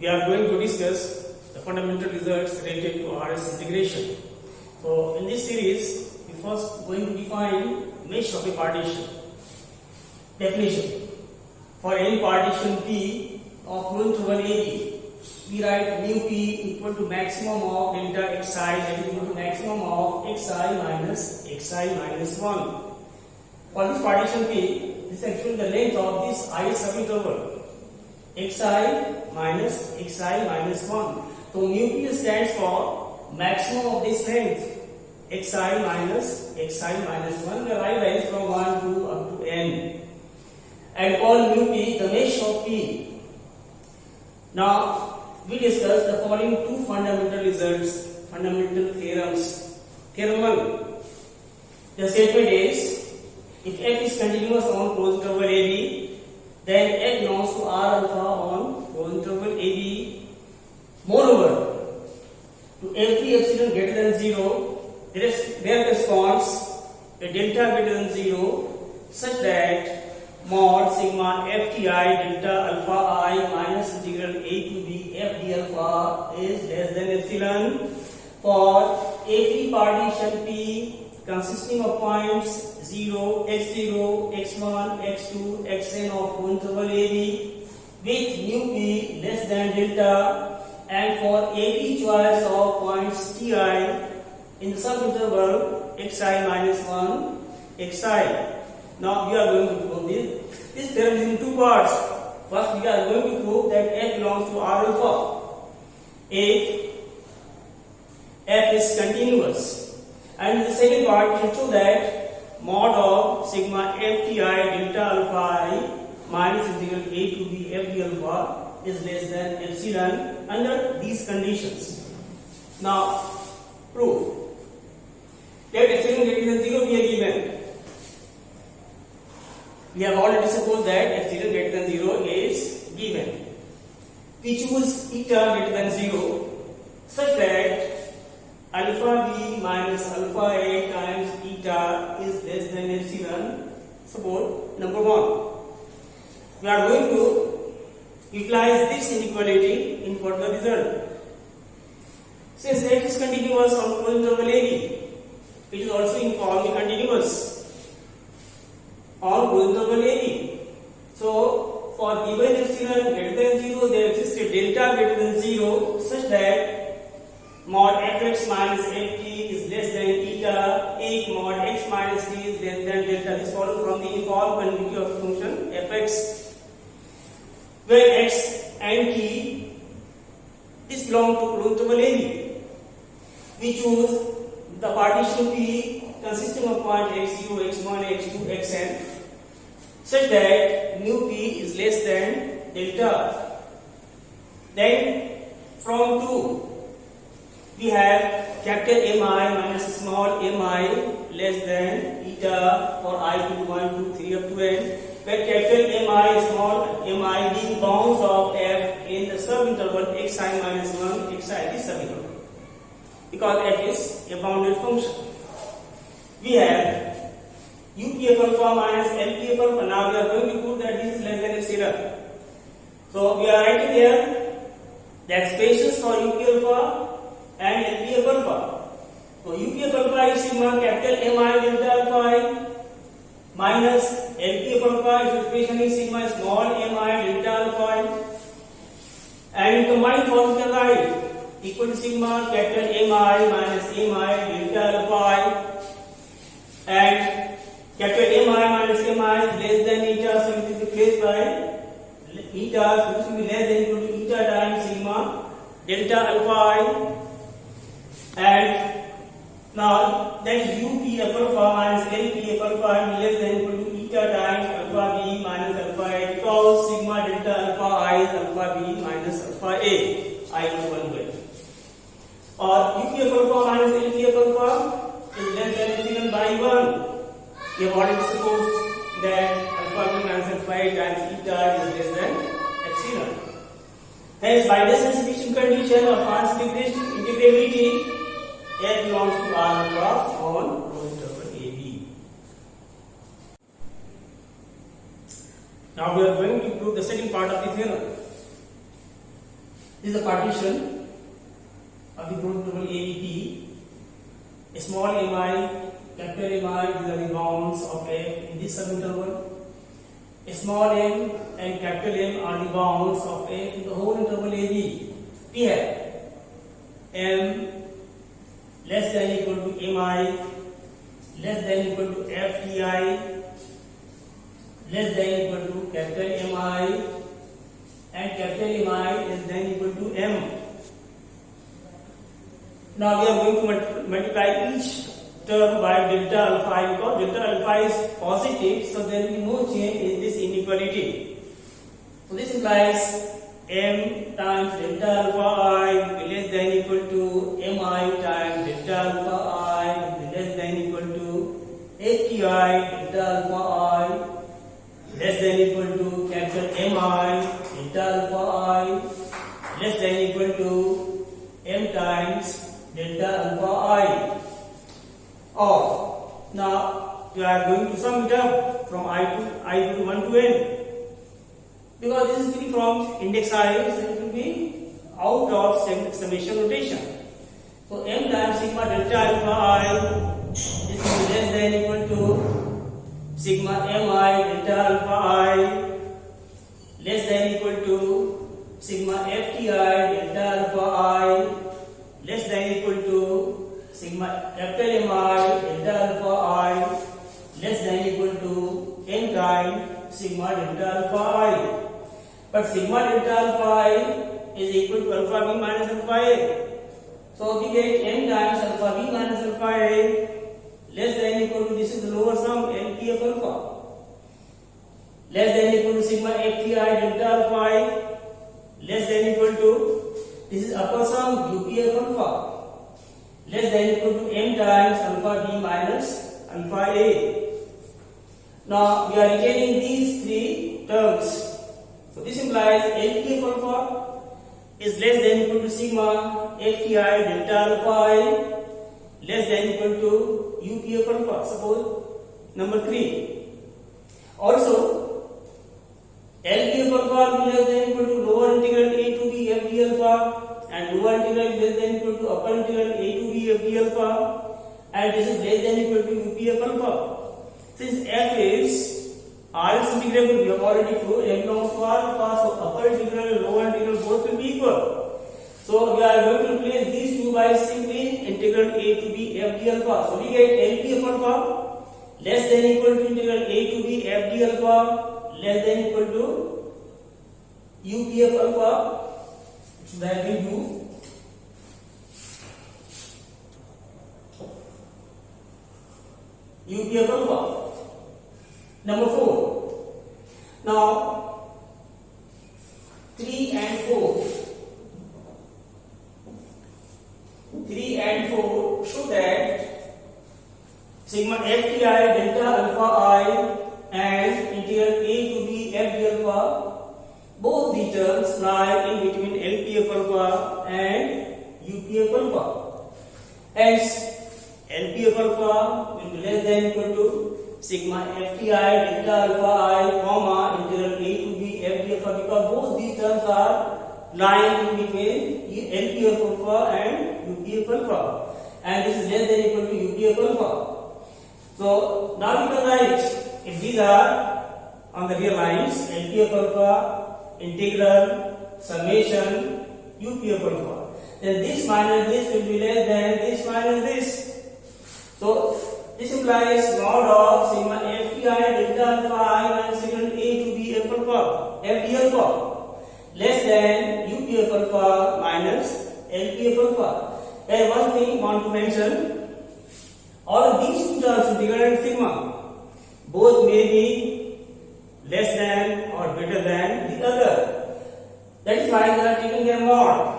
we are going to discuss the fundamental results related to RS integration. So in this series, we first going to define mesh of a partition. Definition: for any partition P of flow interval AB, we write mu P equal to maximum of delta xi, that is equal to maximum of xi minus 1. For this partition P, this is actually the length of this ith subinterval xi minus 1. So mu P stands for maximum of this length xi minus 1. The right values from 1 to up to n, and call mu P the mesh of P. Now we discuss the following two fundamental results, fundamental theorems. Theorem 1. The statement is, if f is continuous on closed interval AB, then f belongs to R alpha on closed interval AB. Moreover, to every epsilon greater than 0, there corresponds a delta greater than 0, such that mod sigma fti delta alpha I minus integral a to b f d alpha is less than epsilon for every partition P consisting of points 0, x0, x1, x2, xn of full interval AB with mu P less than delta, and for every choice of points Ti in the subinterval xi minus 1, xi. Now we are going to prove this. This theorem is in two parts. First, we are going to prove that f belongs to R alpha if f is continuous, and in the second part we will show that mod of sigma fti delta alpha I minus integral a to b f d alpha is less than epsilon under these conditions. Now proof that epsilon greater than 0 be a given. We have already supposed that epsilon greater than 0 is given. We choose eta greater than 0 such that alpha b minus alpha a times eta is less than epsilon. Suppose number 1. We are going to utilize this inequality in further result. Since f is continuous on closed interval AB, it is also uniformly continuous on closed interval AB. So for given epsilon greater than 0, there exists a delta greater than 0 such that mod fx minus ft is less than eta if mod x minus t is less than delta. This follows from the uniform continuity of function fx, where x and t this belong to closed interval AB. We choose the partition P consisting of point x0, x1, x2, xn such that mu P is less than delta. Then from 2 we have capital Mi minus small mi less than eta for I to 1, 2, 3 up to n, where capital Mi small mi being bounds of f in the subinterval xi minus 1, xi is subinterval because f is a bounded function. We have UPF alpha minus LPF alpha. Now we are going to prove that this is less than epsilon. So we are writing here the expressions for UPF alpha and LPF alpha. So UPF alpha is sigma capital Mi delta alpha I minus LPF alpha is expression is sigma small mi delta alpha I, and combined form we can write equal to sigma capital Mi minus mi delta alpha I, and capital Mi minus mi is less than eta, so it is replaced by eta, so this will be less than equal to eta times sigma delta alpha I, and now that is UPF alpha minus LPF alpha is less than equal to eta times alpha b minus alpha a, because sigma delta alpha I is alpha b minus alpha a, I is 1 by. Or UPF alpha minus LPF alpha is less than epsilon by 1. We have already supposed that alpha b minus alpha a times eta is less than epsilon. Hence, by this substitution condition of Hans integrability, f belongs to R alpha on closed interval AB. Now we are going to prove the second part of the theorem. This is the partition of the group interval ABP. Small mi, capital Mi, these are the bounds of F in this subinterval. Small m and capital M are the bounds of F in the whole interval AB. We have m less than equal to mi, less than equal to fti, less than equal to capital Mi, and capital Mi less than equal to m. Now we are going to multiply each term by delta alpha because delta alpha is positive, so there will be no change in this inequality. So this implies m times delta alpha I will be less than equal to mi times delta alpha I will be less than equal to fti delta alpha I less than equal to capital Mi delta alpha I less than equal to m times delta alpha I. Or now we are going to sum it up from I to 1 to n. Because this is free from index I, so it will be out of summation notation. So m times sigma delta alpha I is less than equal to sigma mi delta alpha I less than equal to sigma fti delta alpha I less than equal to sigma capital Mi delta alpha I less than equal to n times sigma delta alpha I. But sigma delta alpha I is equal to alpha b minus alpha a. So we get n times alpha b minus alpha a less than equal to, this is the lower sum, LP of alpha, less than equal to sigma fti delta alpha I less than equal to, this is upper sum UP of alpha, less than equal to m times alpha b minus alpha a. Now we are retaining these three terms. So this implies LP of alpha is less than equal to sigma fti delta alpha I less than equal to UP of alpha. Suppose number 3. Also LP of alpha will be less than equal to lower integral a to b f d alpha and lower integral is less than equal to upper integral a to b f d alpha, and this is less than equal to UP of alpha. Since f is R is integrable, we have already proved m belongs to alpha, so upper integral and lower integral both will be equal. So we are going to replace these two by simply integral a to b f d alpha. So we get LP of alpha less than equal to integral a to b f d alpha less than equal to UP of alpha. So that will do. UP of alpha. Number 4. Now 3 and 4. 3 and 4 show that sigma fti delta alpha I and integral a to b f d alpha, both the terms lie in between LP of alpha and UP of alpha. Hence LP of alpha will be less than equal to sigma fti delta alpha I comma integral a to b f d alpha, because both these terms are lying in between LP of alpha and UP of alpha, and this is less than equal to UP of alpha. So now we can write, if these are on the real lines, LP of alpha, integral, summation, UP of alpha, then this minus this will be less than this minus this. So this implies mod of sigma fti delta alpha I minus integral a to b f alpha f d alpha less than UP of alpha minus LP of alpha. And one thing I want to mention, all of these two terms, integral and sigma, both may be less than or greater than the other. That is why we are taking a mod.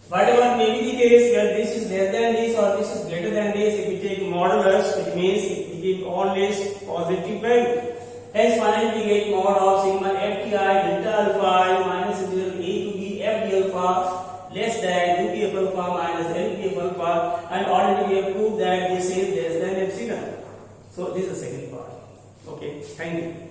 Whatever may be the case, where this is less than this or this is greater than this, if we take modulus, it means it gives always positive value. Hence finally we get mod of sigma fti delta alpha I minus integral a to b f d alpha less than UP of alpha minus LP of alpha, and already we have proved that this is less than epsilon. So this is the second part. Okay, thank you.